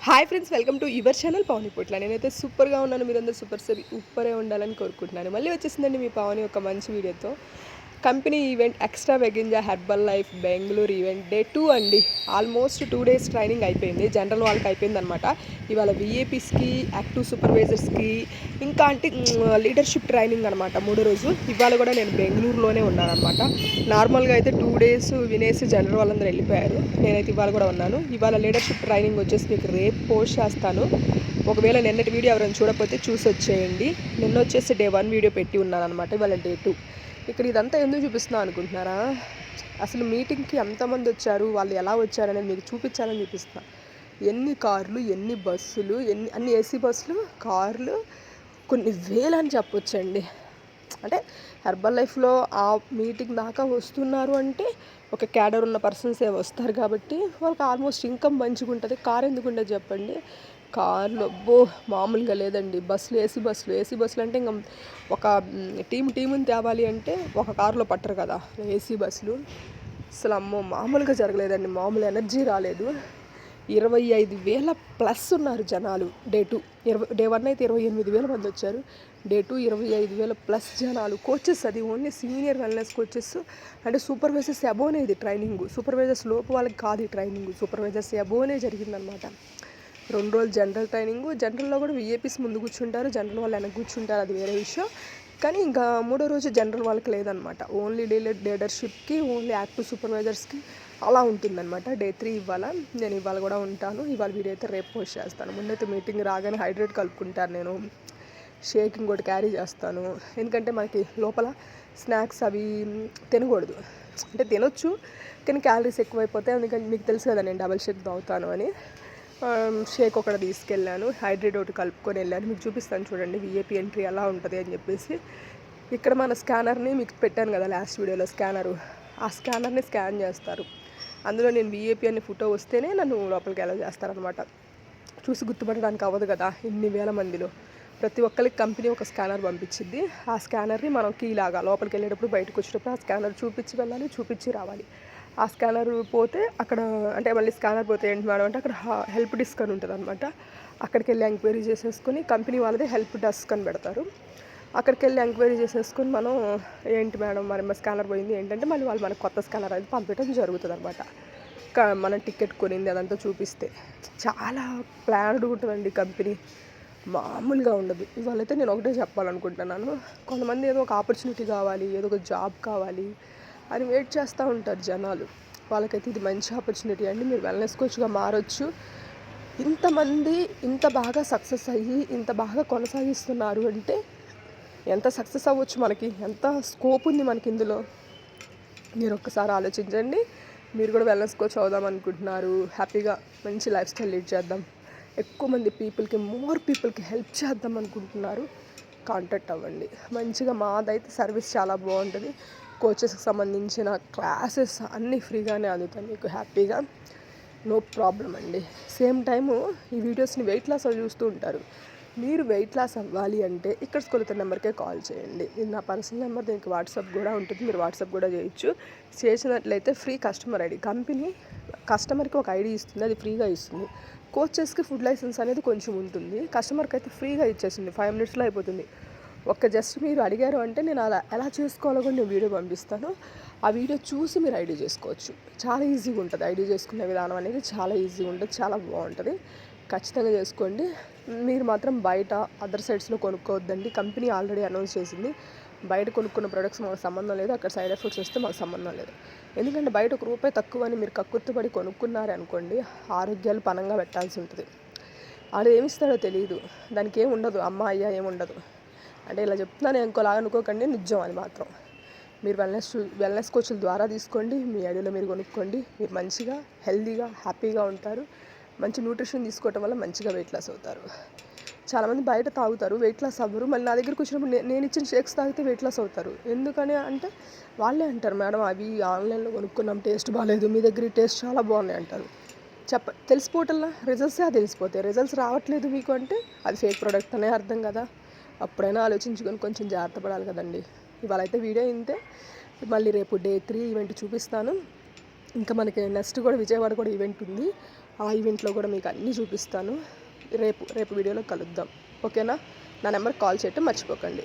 Hi friends, welcome to your channel Pavani పొట్ల. నేనైతే సూపర్గా ఉన్నాను. మీరందరూ సూపరే ఉండాలని కోరుకుంటున్నాను. మళ్ళీ వచ్చేసిందండి మీ పావని ఒక మంచి వీడియోతో. కంపెనీ ఈవెంట్ ఎక్స్ట్రా వెగింజా herbal life Bengaluru event day 2 అండి. ఆల్మోస్ట్ 2 days ట్రైనింగ్ అయిపోయింది. జనరల్ వాళ్ళకి అయిపోయింది అనమాట. ఇవాళ విఏపీస్కి, యాక్టివ్ సూపర్వైజర్స్కి, ఇంకా అంటే లీడర్షిప్ ట్రైనింగ్ అనమాట. 3వ రోజు ఇవాళ కూడా నేను బెంగళూరులోనే ఉన్నాను అనమాట. నార్మల్గా అయితే 2 days వినేసి జనరల్ వాళ్ళందరూ వెళ్ళిపోయారు. నేనైతే ఇవాళ కూడా ఉన్నాను. ఇవాళ లీడర్షిప్ ట్రైనింగ్ వచ్చేసి మీకు రేపు పోస్ట్ చేస్తాను. ఒకవేళ నిన్నటి వీడియో ఎవరైనా చూడకపోతే చూసి వచ్చేయండి. నిన్న వచ్చేసి డే 1 వీడియో పెట్టి ఉన్నాను అనమాట. ఇవాళ డే 2. ఇక్కడ ఇదంతా ఎందుకు చూపిస్తున్నా అనుకుంటున్నారా? అసలు మీటింగ్కి ఎంతమంది వచ్చారు, వాళ్ళు ఎలా వచ్చారు అనేది మీకు చూపించాలని చూపిస్తున్నా. ఎన్ని కార్లు, ఎన్ని బస్సులు, అన్ని ఏసీ బస్సులు, కార్లు, కొన్ని వేలని చెప్పొచ్చండి. అంటే హెర్బల్ లైఫ్లో ఆ మీటింగ్ దాకా వస్తున్నారు అంటే ఒక క్యాడర్ ఉన్న పర్సన్సే వస్తారు కాబట్టి వాళ్ళకి ఆల్మోస్ట్ ఇన్కమ్ మంచిగా ఉంటుంది. కార్ ఎందుకు ఉండదు చెప్పండి? కార్లు మామూలుగా లేదండి. ఏసీ బస్సులు అంటే ఇంకా ఒక టీముని తేవాలి అంటే ఒక కారులో పట్టరు కదా ఏసీ బస్సులు. అసలు మామూలుగా జరగలేదండి. మామూలు ఎనర్జీ రాలేదు. 25,000+ ఉన్నారు జనాలు. డే 2 డే 1 అయితే 28,000 మంది వచ్చారు. డే 2 25,000+ జనాలు. కోచెస్, అది ఓన్లీ సీనియర్ వెల్నెస్ కోచెస్. అంటే సూపర్వైజర్స్ అబోనే ఇది ట్రైనింగ్. సూపర్వైజర్స్ లోపు వాళ్ళకి కాదు ఈ ట్రైనింగ్. సూపర్వైజర్స్ అబోనే జరిగిందనమాట. 2 రోజులు జనరల్ ట్రైనింగ్. జనరల్లో కూడా విఏపీస్ ముందు కూర్చుంటారు, జనరల్ వాళ్ళు వెనక కూర్చుంటారు, అది వేరే విషయం. కానీ ఇంకా 3వ రోజు జనరల్ వాళ్ళకి లేదనమాట. ఓన్లీ లీడర్షిప్కి, ఓన్లీ యాక్టివ్ సూపర్వైజర్స్కి అలా ఉంటుందన్నమాట. డే 3 ఇవాళ. నేను ఇవాళ కూడా ఉంటాను. ఇవాళ వీడియో అయితే రేపు పోస్ట్ చేస్తాను. ముందైతే మీటింగ్ రాగానే హైడ్రేట్ కలుపుకుంటాను. నేను షేక్ ఇంకోటి క్యారీ చేస్తాను. ఎందుకంటే మనకి లోపల స్నాక్స్ అవి తినకూడదు. అంటే తినొచ్చు కానీ క్యాలరీస్ ఎక్కువైపోతాయి. అందుకని మీకు తెలుసు కదా నేను డబల్ షేక్ తాగుతాను అని. షేక్ ఒకటి తీసుకెళ్ళాను, హైడ్రేట్ ఒకటి కలుపుకొని వెళ్ళాను. మీకు చూపిస్తాను చూడండి విఏపీ ఎంట్రీ ఎలా ఉంటుంది అని చెప్పేసి. ఇక్కడ మన స్కానర్ని మీకు పెట్టాను కదా లాస్ట్ వీడియోలో స్కానరు. ఆ స్కానర్ని స్కాన్ చేస్తారు. అందులో నేను విఏపీ అని ఫోటో వస్తేనే నన్ను లోపలికి ఎలా చేస్తారనమాట. చూసి గుర్తుపట్టడానికి అవ్వదు కదా ఇన్ని వేల మందిలో. ప్రతి ఒక్కరికి కంపెనీ ఒక స్కానర్ పంపించింది. ఆ స్కానర్ని మనం కీలాగా లోపలికి వెళ్ళేటప్పుడు, బయటకు వచ్చేటప్పుడు ఆ స్కానర్ చూపించి వెళ్ళాలి, చూపించి రావాలి. ఆ స్కానర్ పోతే అక్కడ, అంటే మళ్ళీ స్కానర్ పోతే ఏంటి మేడం అంటే అక్కడ హెల్ప్ డెస్క్ అని ఉంటుంది అనమాట. అక్కడికి వెళ్ళి ఎంక్వైరీ చేసేసుకొని, కంపెనీ వాళ్ళదే హెల్ప్ డెస్క్ అని పెడతారు. అక్కడికి వెళ్ళి ఎంక్వైరీ చేసేసుకొని మనం ఏంటి మేడం మరి మా స్కానర్ పోయింది ఏంటంటే మళ్ళీ వాళ్ళు మనకు కొత్త స్కానర్ అనేది పంపించడం జరుగుతుంది అనమాట. మనం టికెట్ కొనింది అదంతా చూపిస్తే. చాలా ప్లాన్డ్ ఉంటుందండి కంపెనీ, మామూలుగా ఉండదు. ఇవాళైతే నేను ఒకటే చెప్పాలనుకుంటున్నాను. కొంతమంది ఏదో ఒక ఆపర్చునిటీ కావాలి, ఏదో ఒక జాబ్ కావాలి అని వెయిట్ చేస్తూ ఉంటారు జనాలు. వాళ్ళకైతే ఇది మంచి ఆపర్చునిటీ అండి. మీరు వెల్నెస్ కోచ్గా మారొచ్చు. ఇంతమంది ఇంత బాగా సక్సెస్ అయ్యి ఇంత బాగా కొనసాగిస్తున్నారు అంటే ఎంత సక్సెస్ అవ్వచ్చు, మనకి ఎంత స్కోప్ ఉంది మనకి ఇందులో. మీరు ఒక్కసారి ఆలోచించండి. మీరు కూడా వెల్నెస్ కోచ్ అవుదాం అనుకుంటున్నారు, హ్యాపీగా మంచి లైఫ్ స్టైల్ లీడ్ చేద్దాం, ఎక్కువ మంది మోర్ పీపుల్కి హెల్ప్ చేద్దాం అనుకుంటున్నారు, కాంటాక్ట్ అవ్వండి. మంచిగా మాదైతే సర్వీస్ చాలా బాగుంటుంది. కోచెస్కి సంబంధించిన క్లాసెస్ అన్నీ ఫ్రీగానే అందుతాయి మీకు హ్యాపీగా, నో ప్రాబ్లం అండి. సేమ్ టైము ఈ వీడియోస్ని వెయిట్ లాస్ చూస్తూ ఉంటారు. మీరు వెయిట్ లాస్ అవ్వాలి అంటే ఇక్కడ స్కూల్తో నెంబర్కే కాల్ చేయండి. ఇది నా పర్సనల్ నెంబర్, దీనికి వాట్సాప్ కూడా ఉంటుంది. మీరు వాట్సాప్ కూడా చేయొచ్చు. చేసినట్లయితే ఫ్రీ కస్టమర్ ఐడి. కంపెనీ కస్టమర్కి ఒక ఐడి ఇస్తుంది, అది ఫ్రీగా ఇస్తుంది. కోచెస్కి ఫుడ్ లైసెన్స్ అనేది కొంచెం ఉంటుంది. కస్టమర్కి అయితే ఫ్రీగా ఇచ్చేసింది, 5 minutesలో అయిపోతుంది. జస్ట్ మీరు అడిగారు అంటే నేను అలా ఎలా చేసుకోవాలో కూడా నేను వీడియో పంపిస్తాను. ఆ వీడియో చూసి మీరు ఐడి చేసుకోవచ్చు. చాలా ఈజీగా ఉంటుంది. ఐడి చేసుకునే విధానం అనేది చాలా ఈజీగా ఉంటుంది, చాలా బాగుంటుంది. ఖచ్చితంగా చేసుకోండి. మీరు మాత్రం బయట అదర్ సైడ్స్లో కొనుక్కోవద్దండి. కంపెనీ ఆల్రెడీ అనౌన్స్ చేసింది, బయట కొనుక్కున్న ప్రొడక్ట్స్ మాకు సంబంధం లేదు, అక్కడ సైడ్ ఎఫెక్ట్స్ వస్తే మాకు సంబంధం లేదు. ఎందుకంటే బయట ₹1 తక్కువ అని మీరు కక్కుర్తిపడి కొనుక్కున్నారనుకోండి, ఆరోగ్యాలు పనంగా పెట్టాల్సి ఉంటుంది. అది ఏమిస్తాడో తెలియదు, దానికి ఏమి ఉండదు, అమ్మ అయ్యా ఏముండదు. అంటే ఇలా చెప్తున్నాను ఇంకోలాగా అనుకోకండి, నిజం అది మాత్రం. మీరు వెల్నెస్ కోచ్ల ద్వారా తీసుకోండి, మీ ఐడియాలో మీరు కొనుక్కోండి. మీరు మంచిగా హెల్తీగా హ్యాపీగా ఉంటారు. మంచి న్యూట్రిషన్ తీసుకోవటం వల్ల మంచిగా వెయిట్ లాస్ అవుతారు. చాలామంది బయట తాగుతారు, వెయిట్ లాస్ అవ్వరు. మళ్ళీ నా దగ్గరికి వచ్చినప్పుడు నేను ఇచ్చిన షేక్స్ తాగితే వెయిట్ లాస్ అవుతారు. ఎందుకని అంటే వాళ్ళే అంటారు, మేడం అవి ఆన్లైన్లో కొనుక్కున్నాం, టేస్ట్ బాగాలేదు, మీ దగ్గర టేస్ట్ చాలా బాగున్నాయి అంటారు. తెలిసిపోవటంలా రిజల్ట్సే తెలిసిపోతాయి. రిజల్ట్స్ రావట్లేదు మీకు అంటే అది ఫేక్ ప్రోడక్ట్ అనే అర్థం కదా. అప్పుడైనా ఆలోచించుకొని కొంచెం జాగ్రత్త పడాలి కదండి. ఇవాళ అయితే వీడియో ఇంతే. మళ్ళీ రేపు డే 3 ఈవెంట్ చూపిస్తాను. ఇంకా మనకి నెక్స్ట్ కూడా విజయవాడ కూడా ఈవెంట్ ఉంది. ఆ ఈవెంట్లో కూడా మీకు అన్నీ చూపిస్తాను. రేపు వీడియోలో కలుద్దాం. ఓకేనా? నా నెంబర్కి కాల్ చేయటం మర్చిపోకండి.